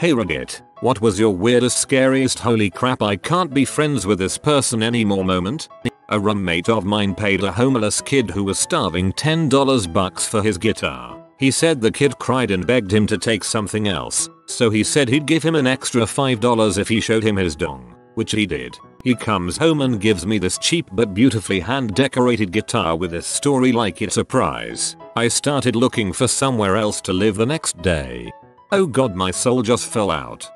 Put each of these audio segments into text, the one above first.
Hey Reddit, what was your weirdest scariest holy crap I can't be friends with this person anymore moment? A roommate of mine paid a homeless kid who was starving $10 for his guitar. He said the kid cried and begged him to take something else, so he said he'd give him an extra $5 if he showed him his dong, which he did. He comes home and gives me this cheap but beautifully hand decorated guitar with this story like it's a prize. I started looking for somewhere else to live the next day. Oh god, my soul just fell out.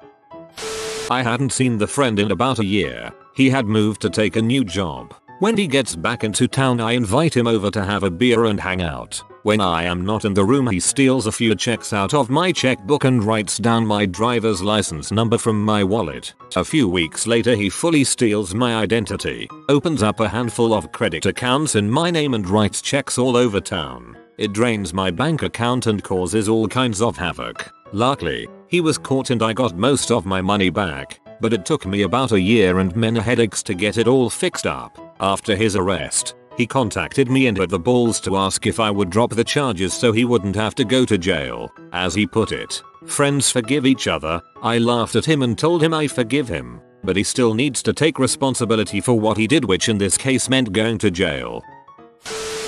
I hadn't seen the friend in about a year. He had moved to take a new job. When he gets back into town I invite him over to have a beer and hang out. When I am not in the room he steals a few checks out of my checkbook and writes down my driver's license number from my wallet. A few weeks later he fully steals my identity, opens up a handful of credit accounts in my name and writes checks all over town. It drains my bank account and causes all kinds of havoc. Luckily, he was caught and I got most of my money back, but it took me about a year and many headaches to get it all fixed up. After his arrest, he contacted me and had the balls to ask if I would drop the charges so he wouldn't have to go to jail. As he put it, friends forgive each other. I laughed at him and told him I forgive him, but he still needs to take responsibility for what he did, which in this case meant going to jail.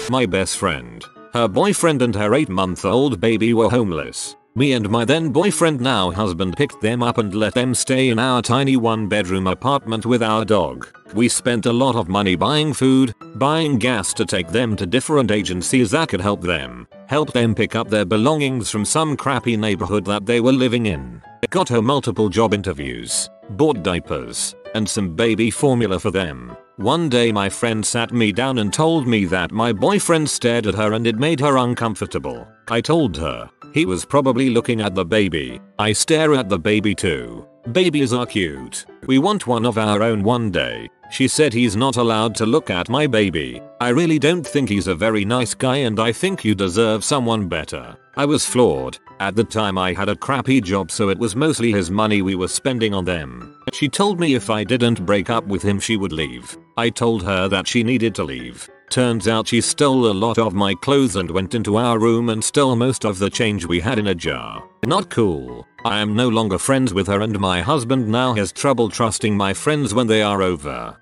My best friend, her boyfriend and her 8-month-old baby were homeless. Me and my then boyfriend, now husband, picked them up and let them stay in our tiny 1-bedroom apartment with our dog. We spent a lot of money buying food, buying gas to take them to different agencies that could help them pick up their belongings from some crappy neighborhood that they were living in. Got her multiple job interviews, bought diapers, and some baby formula for them. One day my friend sat me down and told me that my boyfriend stared at her and it made her uncomfortable. I told her he was probably looking at the baby. I stare at the baby too. Babies are cute. We want one of our own one day. She said he's not allowed to look at my baby. I really don't think he's a very nice guy and I think you deserve someone better. I was floored. At the time I had a crappy job, so it was mostly his money we were spending on them. She told me if I didn't break up with him she would leave. I told her that she needed to leave. Turns out she stole a lot of my clothes and went into our room and stole most of the change we had in a jar. Not cool. I am no longer friends with her and my husband now has trouble trusting my friends when they are over.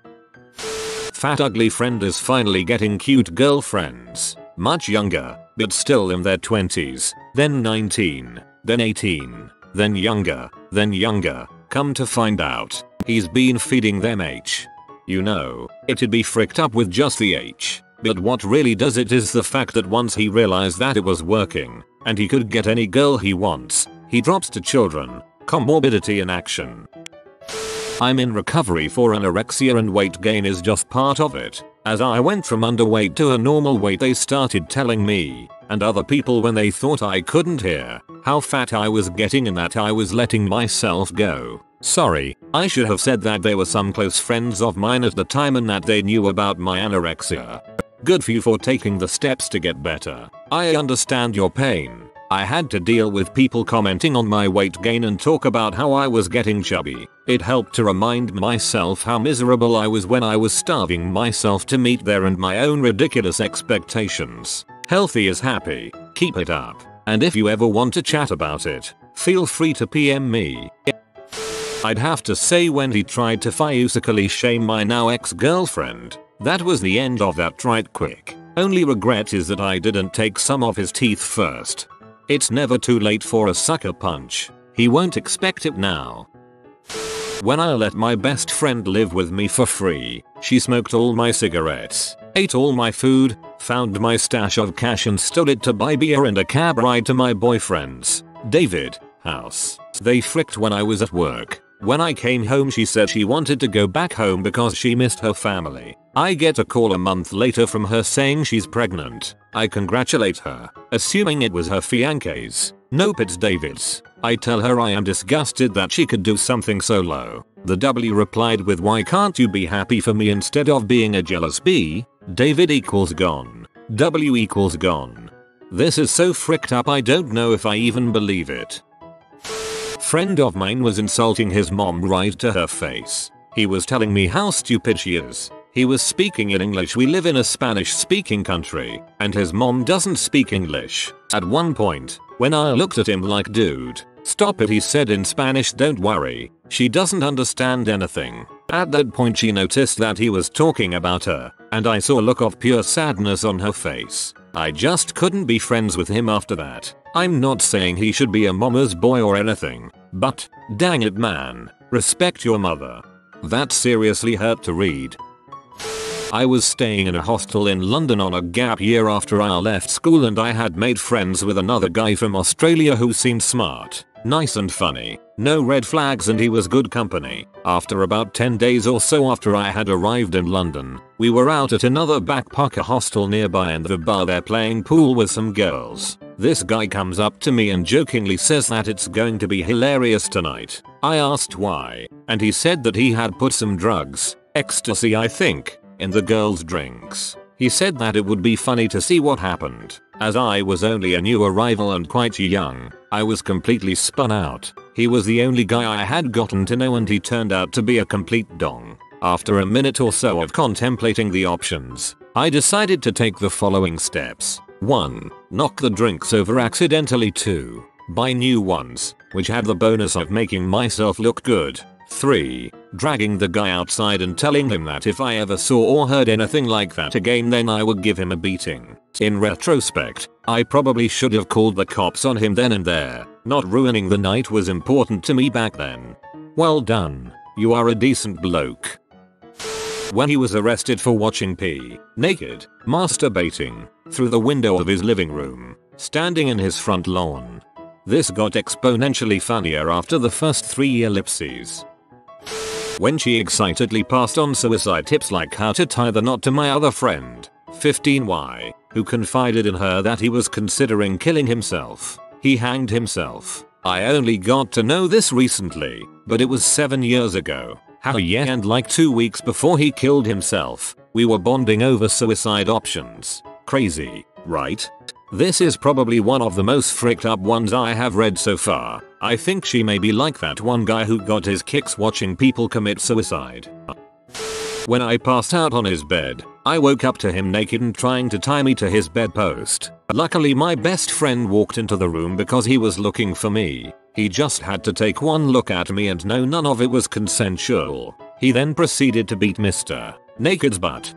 Fat ugly friend is finally getting cute girlfriends. Much younger, but still in their 20s, then 19, then 18, then younger, then younger. Come to find out, he's been feeding them H. You know, it'd be fricked up with just the H. But what really does it is the fact that once he realized that it was working, and he could get any girl he wants, he drops to children. Comorbidity in action. I'm in recovery for anorexia and weight gain is just part of it. As I went from underweight to a normal weight they started telling me, and other people when they thought I couldn't hear, how fat I was getting and that I was letting myself go. Sorry, I should have said that they were some close friends of mine at the time and that they knew about my anorexia. Good for you for taking the steps to get better. I understand your pain. I had to deal with people commenting on my weight gain and talk about how I was getting chubby. It helped to remind myself how miserable I was when I was starving myself to meet their and my own ridiculous expectations. Healthy is happy. Keep it up. And if you ever want to chat about it, feel free to PM me. I'd have to say when he tried to physically shame my now ex-girlfriend, that was the end of that right quick. Only regret is that I didn't take some of his teeth first. It's never too late for a sucker punch. He won't expect it now. When I let my best friend live with me for free, she smoked all my cigarettes, ate all my food, found my stash of cash and stole it to buy beer and a cab ride to my boyfriend's, David, house. They fricked when I was at work. When I came home she said she wanted to go back home because she missed her family. I get a call a month later from her saying she's pregnant. I congratulate her, assuming it was her fiance's. Nope, it's David's. I tell her I am disgusted that she could do something so low. The W replied with, why can't you be happy for me instead of being a jealous bee? David equals gone. W equals gone. This is so fricked up I don't know if I even believe it. Friend of mine was insulting his mom right to her face. He was telling me how stupid she is. He was speaking in English. We live in a Spanish speaking country, and his mom doesn't speak English. At one point, when I looked at him like, dude, "Stop it," he said in Spanish. "Don't worry. She doesn't understand anything." At that point she noticed that he was talking about her, and I saw a look of pure sadness on her face. I just couldn't be friends with him after that. I'm not saying he should be a mama's boy or anything, but dang it man, respect your mother. That seriously hurt to read. I was staying in a hostel in London on a gap year after I left school, and I had made friends with another guy from Australia who seemed smart, nice and funny. No red flags, and he was good company. After about 10 days or so after I had arrived in London, we were out at another backpacker hostel nearby in the bar there playing pool with some girls. This guy comes up to me and jokingly says that it's going to be hilarious tonight. I asked why, and he said that he had put some drugs, ecstasy I think, in the girls' drinks. He said that it would be funny to see what happened. As I was only a new arrival and quite young, I was completely spun out. He was the only guy I had gotten to know, and he turned out to be a complete dong. After a minute or so of contemplating the options, I decided to take the following steps. 1. Knock the drinks over accidentally. 2. Buy new ones, which had the bonus of making myself look good. 3. Dragging the guy outside and telling him that if I ever saw or heard anything like that again, then I would give him a beating. In retrospect, I probably should have called the cops on him then and there. Not ruining the night was important to me back then. Well done. You are a decent bloke. When he was arrested for watching P, naked, masturbating, through the window of his living room, standing in his front lawn. This got exponentially funnier after the first 3 ellipses. When she excitedly passed on suicide tips like how to tie the knot to my other friend, 15Y, who confided in her that he was considering killing himself. He hanged himself. I only got to know this recently, but it was 7 years ago. How yeah, and like 2 weeks before he killed himself, we were bonding over suicide options. Crazy, right? This is probably one of the most freaked up ones I have read so far. I think she may be like that one guy who got his kicks watching people commit suicide. When I passed out on his bed, I woke up to him naked and trying to tie me to his bedpost. Luckily my best friend walked into the room because he was looking for me. He just had to take one look at me and know none of it was consensual. He then proceeded to beat Mr. Naked's butt.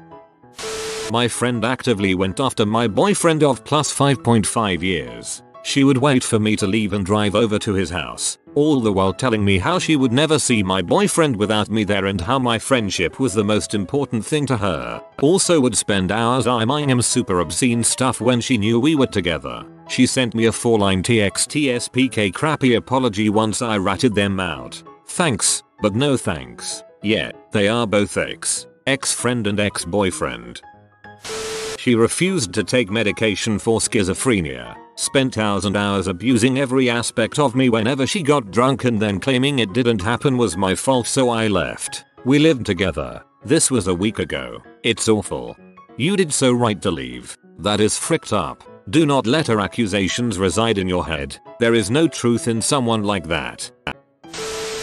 My friend actively went after my boyfriend of plus 5.5 years. She would wait for me to leave and drive over to his house, all the while telling me how she would never see my boyfriend without me there and how my friendship was the most important thing to her. Also would spend hours IMing him super obscene stuff when she knew we were together. She sent me a 4-line TXTSPK crappy apology once I ratted them out. Thanks, but no thanks. Yeah, they are both ex-friend and ex-boyfriend. She refused to take medication for schizophrenia, spent hours and hours abusing every aspect of me whenever she got drunk, and then claiming it didn't happen was my fault, so I left. We lived together. This was a week ago. It's awful. You did so right to leave. That is fricked up. Do not let her accusations reside in your head. There is no truth in someone like that.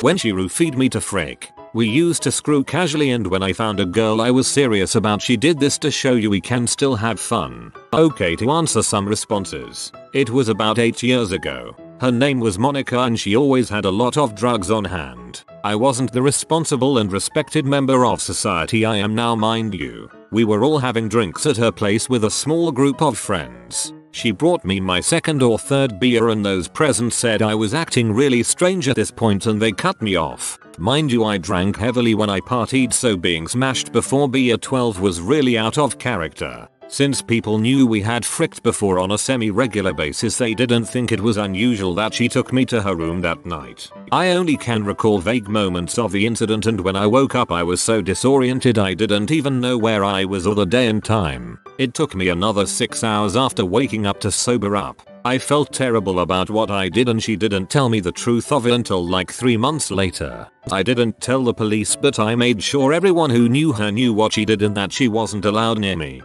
When she roofied me to frick, we used to screw casually, and when I found a girl I was serious about, she did this to show you we can still have fun. Okay, to answer some responses. It was about 8 years ago. Her name was Monica and she always had a lot of drugs on hand. I wasn't the responsible and respected member of society I am now, mind you. We were all having drinks at her place with a small group of friends. She brought me my second or third beer and those present said I was acting really strange at this point and they cut me off. Mind you, I drank heavily when I partied, so being smashed before beer 12 was really out of character. Since people knew we had fricked before on a semi-regular basis, they didn't think it was unusual that she took me to her room that night. I only can recall vague moments of the incident, and when I woke up I was so disoriented I didn't even know where I was or the day and time. It took me another 6 hours after waking up to sober up. I felt terrible about what I did, and she didn't tell me the truth of it until like 3 months later. I didn't tell the police, but I made sure everyone who knew her knew what she did and that she wasn't allowed near me.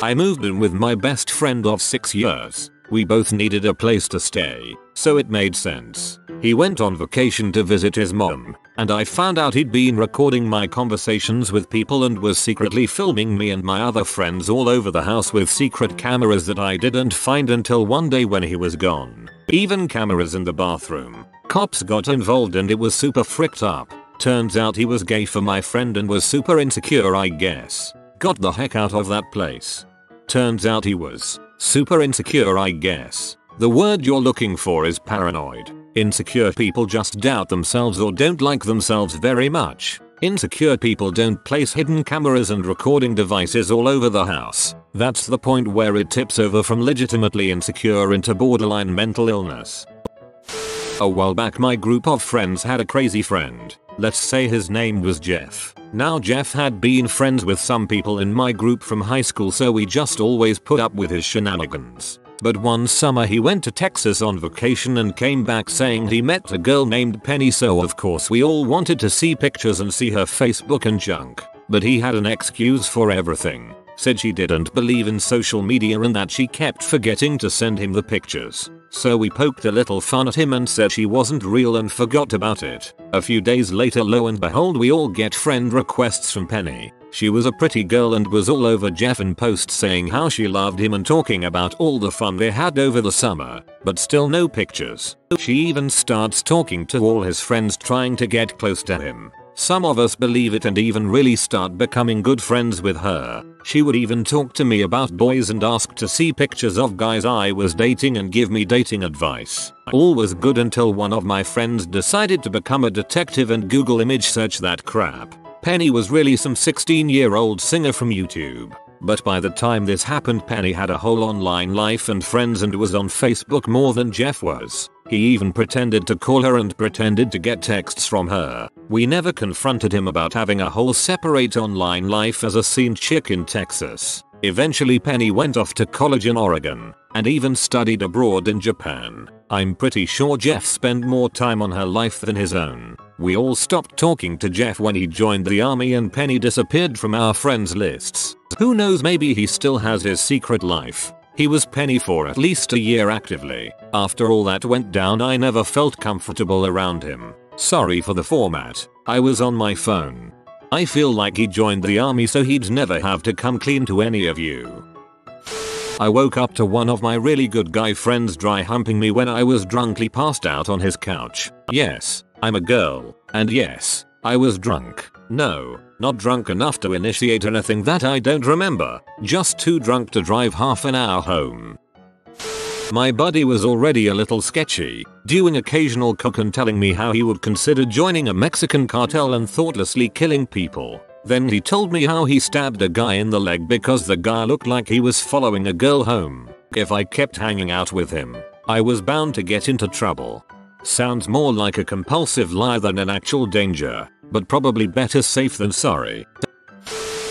I moved in with my best friend of 6 years. We both needed a place to stay. so it made sense. He went on vacation to visit his mom, and I found out he'd been recording my conversations with people and was secretly filming me and my other friends all over the house with secret cameras that I didn't find until one day when he was gone. Even cameras in the bathroom. Cops got involved and it was super fricked up. Turns out he was gay for my friend and was super insecure, I guess. Got the heck out of that place. Turns out he was super insecure, I guess. The word you're looking for is paranoid. Insecure people just doubt themselves or don't like themselves very much. Insecure people don't place hidden cameras and recording devices all over the house. That's the point where it tips over from legitimately insecure into borderline mental illness. A while back my group of friends had a crazy friend. Let's say his name was Jeff. Now Jeff had been friends with some people in my group from high school, so we just always put up with his shenanigans. But one summer he went to Texas on vacation and came back saying he met a girl named Penny, so of course we all wanted to see pictures and see her Facebook and junk. But he had an excuse for everything. Said she didn't believe in social media and that she kept forgetting to send him the pictures. So we poked a little fun at him and said she wasn't real and forgot about it. A few days later, lo and behold, we all get friend requests from Penny. She was a pretty girl and was all over Jeff in posts saying how she loved him and talking about all the fun they had over the summer, but still no pictures. She even starts talking to all his friends trying to get close to him. Some of us believe it and even really start becoming good friends with her. She would even talk to me about boys and ask to see pictures of guys I was dating and give me dating advice. All was good until one of my friends decided to become a detective and Google image search that crap. Penny was really some 16-year-old singer from YouTube. But by the time this happened, Penny had a whole online life and friends and was on Facebook more than Jeff was. He even pretended to call her and pretended to get texts from her. We never confronted him about having a whole separate online life as a scene chick in Texas. Eventually Penny went off to college in Oregon and even studied abroad in Japan. I'm pretty sure Jeff spent more time on her life than his own. We all stopped talking to Jeff when he joined the army and Penny disappeared from our friends lists. Who knows, maybe he still has his secret life. He was Penny for at least a year actively. After all that went down, I never felt comfortable around him. Sorry for the format. I was on my phone. I feel like he joined the army so he'd never have to come clean to any of you. I woke up to one of my really good guy friends dry humping me when I was drunkly passed out on his couch. Yes, I'm a girl. And yes, I was drunk. No, not drunk enough to initiate anything that I don't remember. Just too drunk to drive half an hour home. My buddy was already a little sketchy, doing occasional coke and telling me how he would consider joining a Mexican cartel and thoughtlessly killing people. Then he told me how he stabbed a guy in the leg because the guy looked like he was following a girl home. If I kept hanging out with him, I was bound to get into trouble. Sounds more like a compulsive lie than an actual danger, but probably better safe than sorry.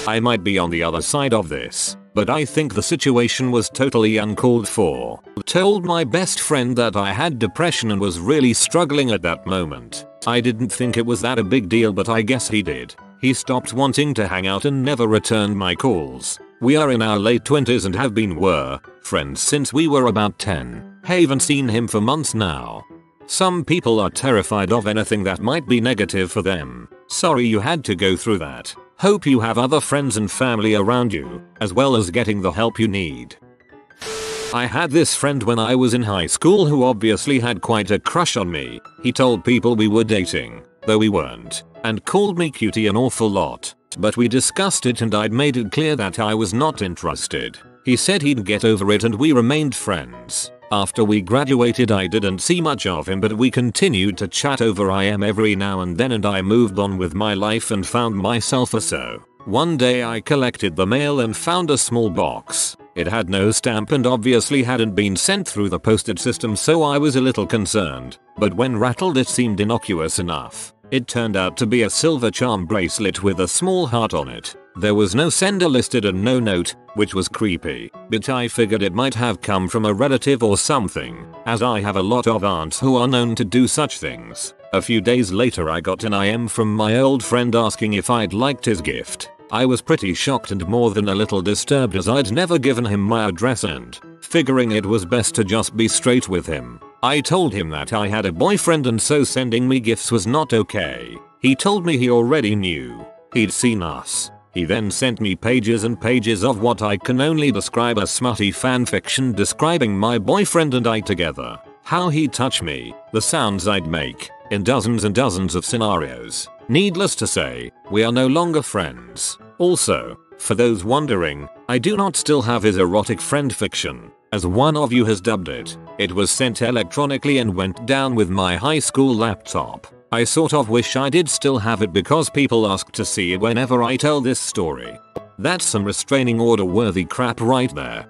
I might be on the other side of this, but I think the situation was totally uncalled for. Told my best friend that I had depression and was really struggling at that moment. I didn't think it was that a big deal, but I guess he did. He stopped wanting to hang out and never returned my calls. We are in our late 20s and have been friends since we were about 10. Haven't seen him for months now. Some people are terrified of anything that might be negative for them. Sorry you had to go through that. Hope you have other friends and family around you, as well as getting the help you need. I had this friend when I was in high school who obviously had quite a crush on me. He told people we were dating, though we weren't, and called me cutie an awful lot. But we discussed it and I'd made it clear that I was not interested. He said he'd get over it and we remained friends. After we graduated I didn't see much of him, but we continued to chat over IM every now and then, and I moved on with my life and found myself a so. One day I collected the mail and found a small box. It had no stamp and obviously hadn't been sent through the postage system, so I was a little concerned. But when rattled it seemed innocuous enough. It turned out to be a silver charm bracelet with a small heart on it. There was no sender listed and no note, which was creepy, but I figured it might have come from a relative or something, as I have a lot of aunts who are known to do such things. A few days later I got an IM from my old friend asking if I'd liked his gift. I was pretty shocked and more than a little disturbed, as I'd never given him my address and, figuring it was best to just be straight with him, I told him that I had a boyfriend and so sending me gifts was not okay. He told me he already knew. He'd seen us. He then sent me pages and pages of what I can only describe as smutty fanfiction describing my boyfriend and I together. How he'd touch me, the sounds I'd make, in dozens and dozens of scenarios. Needless to say, we are no longer friends. Also, for those wondering, I do not still have his erotic friend fiction, as one of you has dubbed it. It was sent electronically and went down with my high school laptop. I sort of wish I did still have it because people ask to see it whenever I tell this story. That's some restraining order worthy crap right there.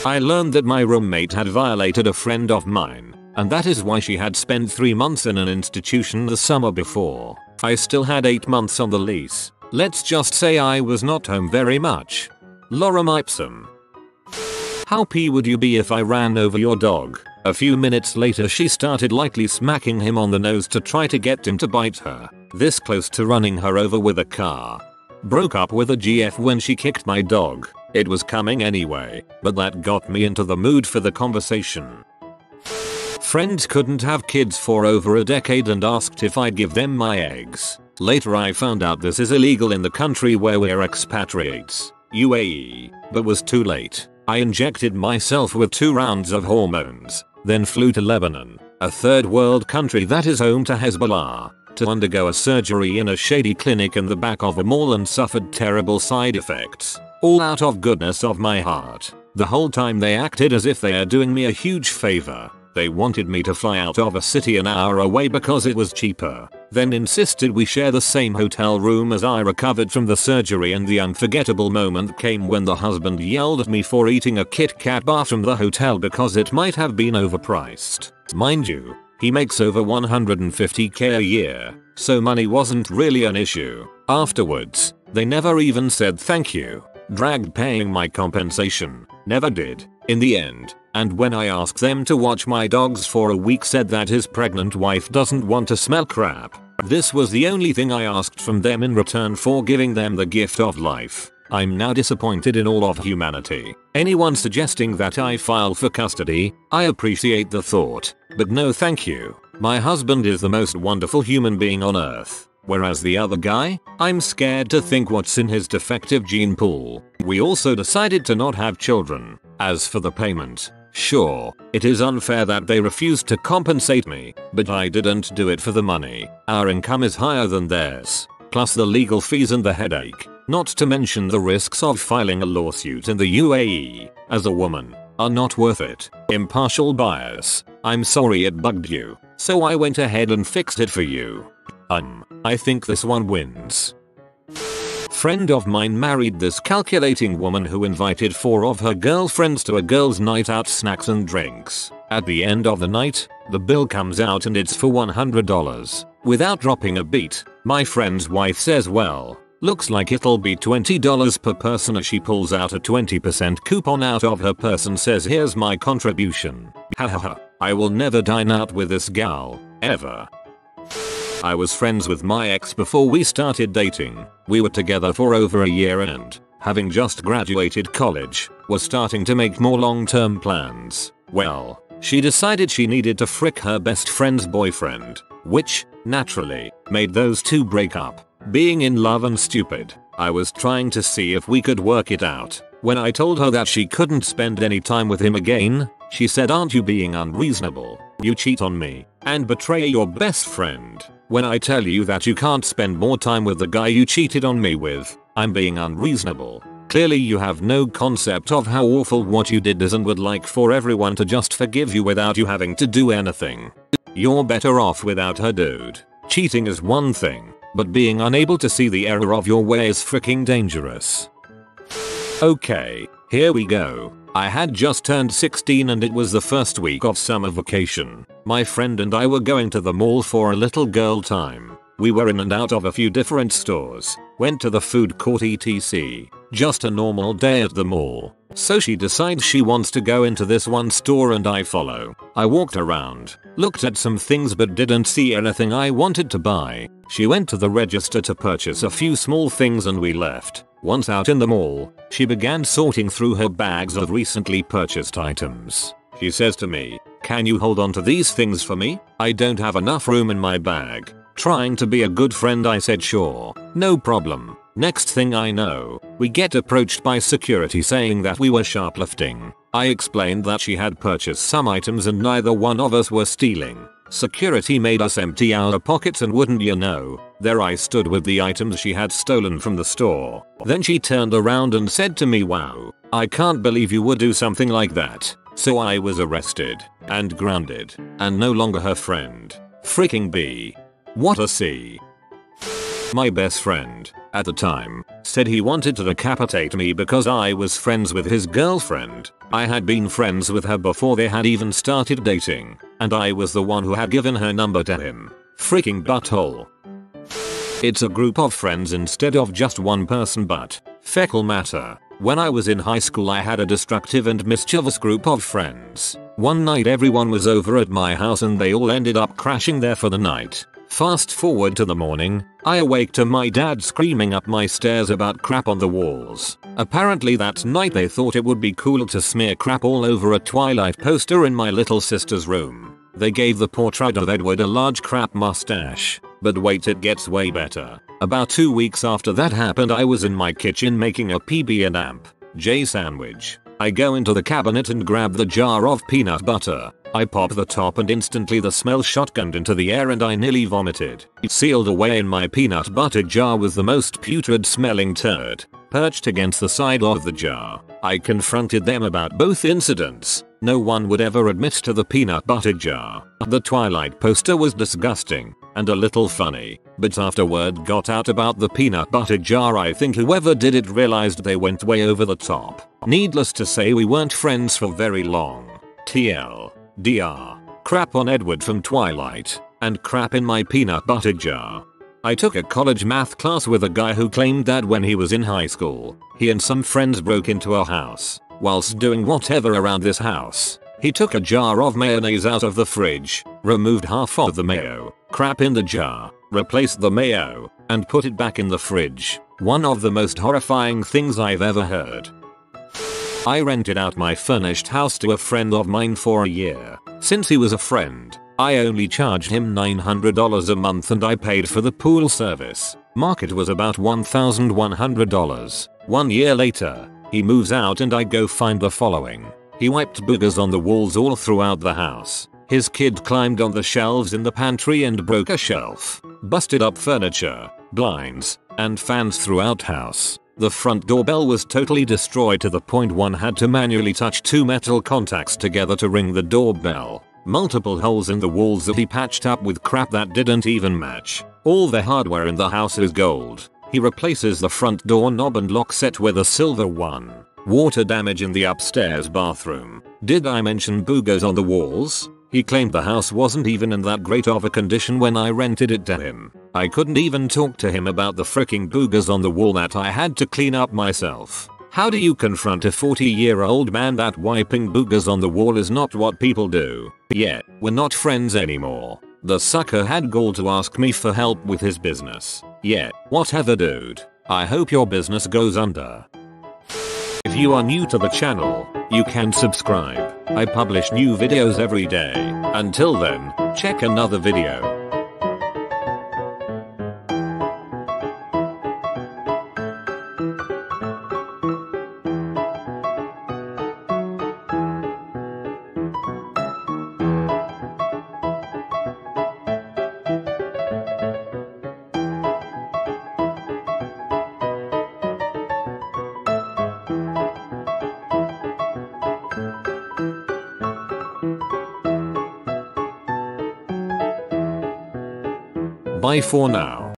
I learned that my roommate had violated a friend of mine, and that is why she had spent 3 months in an institution the summer before. I still had 8 months on the lease. Let's just say I was not home very much. Lorem ipsum. How pee would you be if I ran over your dog? A few minutes later she started lightly smacking him on the nose to try to get him to bite her. This close to running her over with a car. Broke up with a GF when she kicked my dog. It was coming anyway, but that got me into the mood for the conversation. Friends couldn't have kids for over a decade and asked if I'd give them my eggs. Later I found out this is illegal in the country where we're expatriates, UAE, but was too late. I injected myself with 2 rounds of hormones, then flew to Lebanon, a third world country that is home to Hezbollah, to undergo a surgery in a shady clinic in the back of a mall and suffered terrible side effects, all out of goodness of my heart. The whole time they acted as if they are doing me a huge favor. They wanted me to fly out of a city an hour away because it was cheaper, then insisted we share the same hotel room as I recovered from the surgery, and the unforgettable moment came when the husband yelled at me for eating a Kit Kat bar from the hotel because it might have been overpriced. Mind you, he makes over 150k a year, so money wasn't really an issue. Afterwards, they never even said thank you. Dragged paying my compensation, never did, in the end. And when I asked them to watch my dogs for a week, said that his pregnant wife doesn't want to smell crap. This was the only thing I asked from them in return for giving them the gift of life. I'm now disappointed in all of humanity. Anyone suggesting that I file for custody, I appreciate the thought, but no thank you. My husband is the most wonderful human being on earth. Whereas the other guy, I'm scared to think what's in his defective gene pool. We also decided to not have children. As for the payment, sure, it is unfair that they refused to compensate me, but I didn't do it for the money. Our income is higher than theirs, plus the legal fees and the headache, not to mention the risks of filing a lawsuit in the UAE, as a woman, are not worth it. Impartial bias. I'm sorry it bugged you, so I went ahead and fixed it for you. I think this one wins. Friend of mine married this calculating woman who invited 4 of her girlfriends to a girls' night out, snacks and drinks. At the end of the night, the bill comes out and it's for $100. Without dropping a beat, my friend's wife says, well, looks like it'll be $20 per person, as she pulls out a 20% coupon out of her purse and says, here's my contribution. Hahaha, I will never dine out with this gal, ever. I was friends with my ex before we started dating. We were together for over a year and, having just graduated college, was starting to make more long-term plans. Well, she decided she needed to frick her best friend's boyfriend, which, naturally, made those two break up. Being in love and stupid, I was trying to see if we could work it out. When I told her that she couldn't spend any time with him again, she said, aren't you being unreasonable? You cheat on me and betray your best friend. When I tell you that you can't spend more time with the guy you cheated on me with, I'm being unreasonable. Clearly you have no concept of how awful what you did is and would like for everyone to just forgive you without you having to do anything. You're better off without her, dude. Cheating is one thing, but being unable to see the error of your way is freaking dangerous. Okay, here we go. I had just turned 16 and it was the first week of summer vacation. My friend and I were going to the mall for a little girl time. We were in and out of a few different stores, went to the food court etc. Just a normal day at the mall. So she decides she wants to go into this one store and I follow. I walked around, looked at some things but didn't see anything I wanted to buy. She went to the register to purchase a few small things and we left. Once out in the mall, she began sorting through her bags of recently purchased items. She says to me, Can you hold on to these things for me? I don't have enough room in my bag. Trying to be a good friend, I said sure, no problem. Next thing I know, we get approached by security saying that we were shoplifting. I explained that she had purchased some items and neither one of us were stealing. Security made us empty our pockets and wouldn't you know, there I stood with the items she had stolen from the store. Then she turned around and said to me, "Wow, I can't believe you would do something like that." So I was arrested and grounded and no longer her friend. Freaking B. What a C. My best friend, at the time, said he wanted to decapitate me because I was friends with his girlfriend. I had been friends with her before they had even started dating, and I was the one who had given her number to him. Freaking butthole. It's a group of friends instead of just one person, but fecal matter. When I was in high school I had a destructive and mischievous group of friends. One night everyone was over at my house and they all ended up crashing there for the night. Fast forward to the morning, I awake to my dad screaming up my stairs about crap on the walls. Apparently that night they thought it would be cool to smear crap all over a Twilight poster in my little sister's room. They gave the portrait of Edward a large crap mustache. But wait, it gets way better. About 2 weeks after that happened I was in my kitchen making a PB&J sandwich. I go into the cabinet and grab the jar of peanut butter. I pop the top and instantly the smell shotgunned into the air and I nearly vomited. Sealed away in my peanut butter jar was the most putrid smelling turd, perched against the side of the jar. I confronted them about both incidents. No one would ever admit to the peanut butter jar. The Twilight poster was disgusting and a little funny, but after word got out about the peanut butter jar I think whoever did it realized they went way over the top. Needless to say we weren't friends for very long. TLDR. Crap on Edward from Twilight, and crap in my peanut butter jar. I took a college math class with a guy who claimed that when he was in high school, he and some friends broke into a house. Whilst doing whatever around this house, he took a jar of mayonnaise out of the fridge, removed half of the mayo, crap in the jar, replaced the mayo, and put it back in the fridge. One of the most horrifying things I've ever heard. I rented out my furnished house to a friend of mine for a year. Since he was a friend, I only charged him $900 a month and I paid for the pool service. Market was about $1,100. 1 year later, he moves out and I go find the following. He wiped boogers on the walls all throughout the house. His kid climbed on the shelves in the pantry and broke a shelf. Busted up furniture, blinds, and fans throughout house. The front doorbell was totally destroyed to the point one had to manually touch 2 metal contacts together to ring the doorbell. Multiple holes in the walls that he patched up with crap that didn't even match. All the hardware in the house is gold. He replaces the front door knob and lock set with a silver one. Water damage in the upstairs bathroom. Did I mention boogers on the walls? He claimed the house wasn't even in that great of a condition when I rented it to him. I couldn't even talk to him about the fricking boogers on the wall that I had to clean up myself. How do you confront a 40-year-old man that wiping boogers on the wall is not what people do? Yeah, we're not friends anymore. The sucker had gall to ask me for help with his business. Yeah, whatever dude. I hope your business goes under. If you are new to the channel, you can subscribe. I publish new videos every day. Until then, check another video. Bye for now.